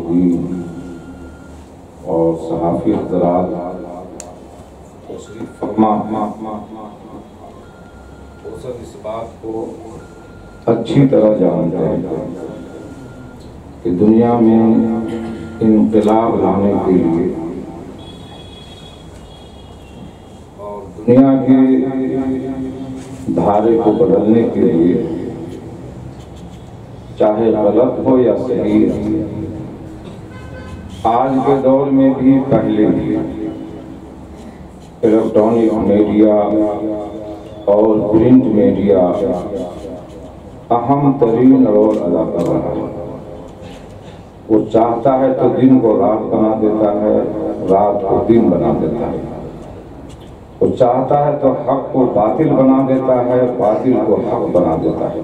ناظرین اور صحافی حضرات تشریف فرما، وہ سب اس بات کو اچھی طرح جانتے ہیں کہ دنیا میں انقلاب لانے کے لیے اور دنیا کے دھارے کو بدلنے کے لیے، چاہے غلط ہو یا صحیح، آج کے دور میں بھی پہلے بھی الیکٹرانک میڈیا اور پرنٹ میڈیا اہم ترین رول ادا کر رہا ہے۔ وہ چاہتا ہے تو دن کو رات بنا دیتا ہے، رات کو دن بنا دیتا ہے۔ وہ چاہتا ہے تو حق کو باطل بنا دیتا ہے، باطل کو حق بنا دیتا ہے۔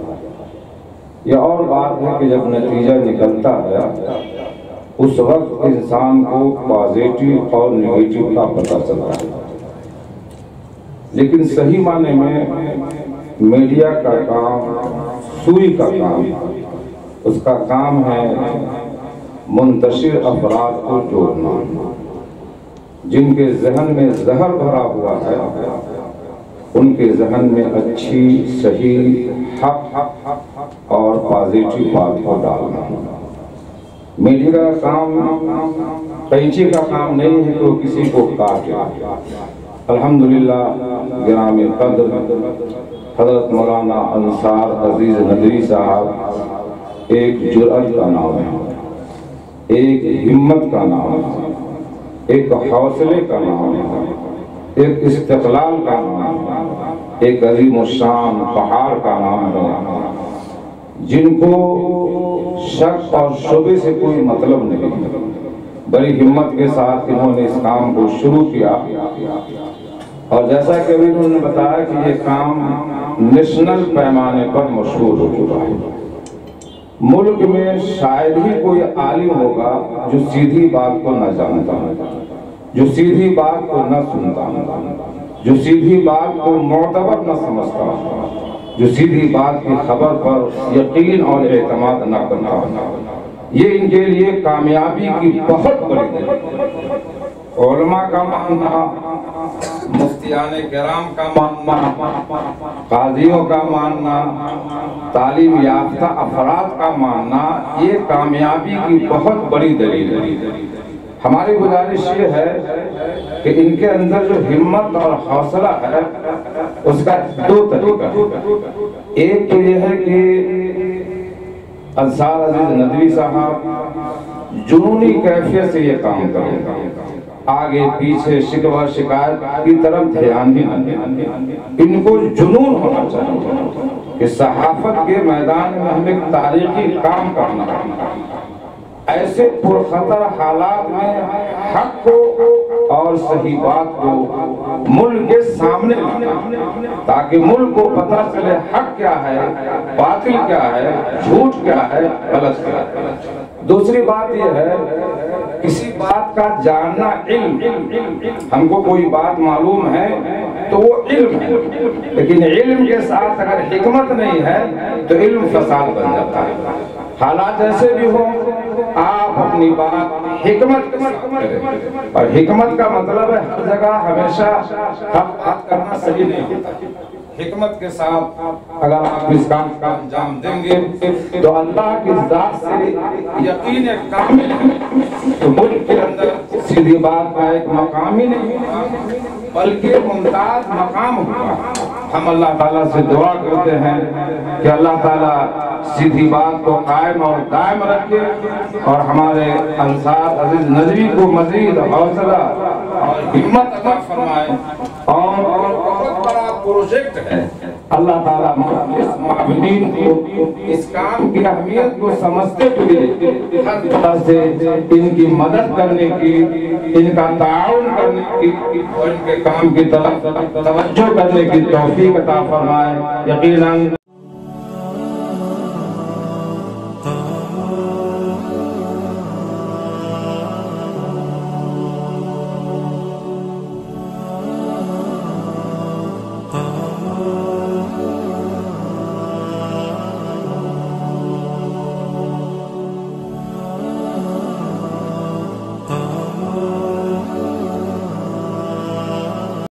یہ اور بات ہے کہ جب نتیجہ نکلتا ہے اس وقت انسان کو پازیٹیو اور نیگیٹو کا پتہ چلتا ہے۔ لیکن صحیح معنی میں میڈیا کا کام، سوئی کا کام، اس کا کام ہے منتشر افراد کو جوڑنا، جن کے ذہن میں زہر بھرا ہوا ہے ان کے ذہن میں اچھی، صحیح، حق اور پازیٹیو بات کو ڈالنا۔ میڈیا کا کام قینچی کا کام نہیں ہے کہ وہ کسی کو کاٹے۔ الحمدللہ گرامی قدر حضرت مولانا انصار عزیز ندوی صاحب ایک جرأت کا نام ہے، ایک ہمت کا نام ہے، ایک حوصلے کا نام ہے، ایک استقلال کا نام ہے، ایک عظیم الشان پہاڑ کا نام ہے، جن کو شک اور شبہ سے کوئی مطلب نہیں۔ بڑی ہمت کے ساتھ انہوں نے اس کام کو شروع کیا، اور جیسا کہ ابھی انہوں نے بتایا کہ یہ کام نیشنل پیمانے پر مشہور ہو چکا ہے۔ ملک میں شاید ہی کوئی عالم ہوگا جو سیدھی بات کو نہ جانتا، جو سیدھی بات کو نہ سنتا، جو سیدھی بات کو معتبر نہ سمجھتا، جو سیدھی بات کی خبر پر یقین اور اعتماد نہ کرتا۔ یہ ان کے لیے کامیابی کی بہت بڑی دلیل۔ علماء کا ماننا، مفتیان کرام کا ماننا، قاضیوں کا ماننا، تعلیم یافتہ افراد کا ماننا، یہ کامیابی کی بہت بڑی دلیل ہے۔ ہماری گزارش یہ ہے کہ ان کے اندر جو ہمت اور حوصلہ ہے اس کا دو طریقہ ہے۔ ایک تو یہ ہے کہ انصار عزیز ندوی صاحب جنونی کیفیت سے یہ کام کریں، آگے پیچھے شکوہ شکایت کی طرف دھیان ہی نہ دیں۔ ان کو جنون ہونا چاہیے کہ صحافت کے میدان میں ہمیں تاریخی کام کرنا ہے۔ ایسے پرخطر حالات میں حق کو اور صحیح بات کو ملک کے سامنے لانا، تاکہ ملک کو پتہ چلے حق کیا ہے، باطل کیا ہے، جھوٹ کیا ہے، غلط کیا ہے۔ دوسری بات یہ ہے کسی بات کا جاننا علم۔ ہم کو کوئی بات معلوم ہے تو وہ علم ہے، لیکن علم کے ساتھ اگر حکمت نہیں ہے تو علم فساد بن جاتا ہے۔ حالات جیسے بھی ہوں آپ اپنی بات حکمت کے ساتھ کریں، اور حکمت کا مطلب ہے ہر جگہ ہمیشہ حق بات کرنا صحیح نہیں ہوتا۔ حکمت کے ساتھ اگر آپ اس کام کا انجام دیں گے تو اللہ کی ذات سے یقین کامل ہے کہ ملک کے اندر سیدھی بات کا ایک مقام ہی نہیں بلکہ ممتاز مقام ہوگا۔ ہم اللہ تعالیٰ سے دعا کرتے ہیں کہ اللہ تعالیٰ سیدھی بات کو قائم اور دائم رکھے، اور ہمارے انصار عزیز ندوی کو مزید حوصلہ اور ہمت عطا فرمائے۔ اور بہت بڑا پروجیکٹ ہے، اللہ تعالیٰ اس معاونین کو اس کام کی اہمیت کو سمجھتے ہوئے ہر طرح سے ان کی مدد کرنے کی، ان کا تعاون کرنے کی اور ان کے کام کی طرف توجہ کرنے کی توفیق عطا فرمائے۔ یقیناً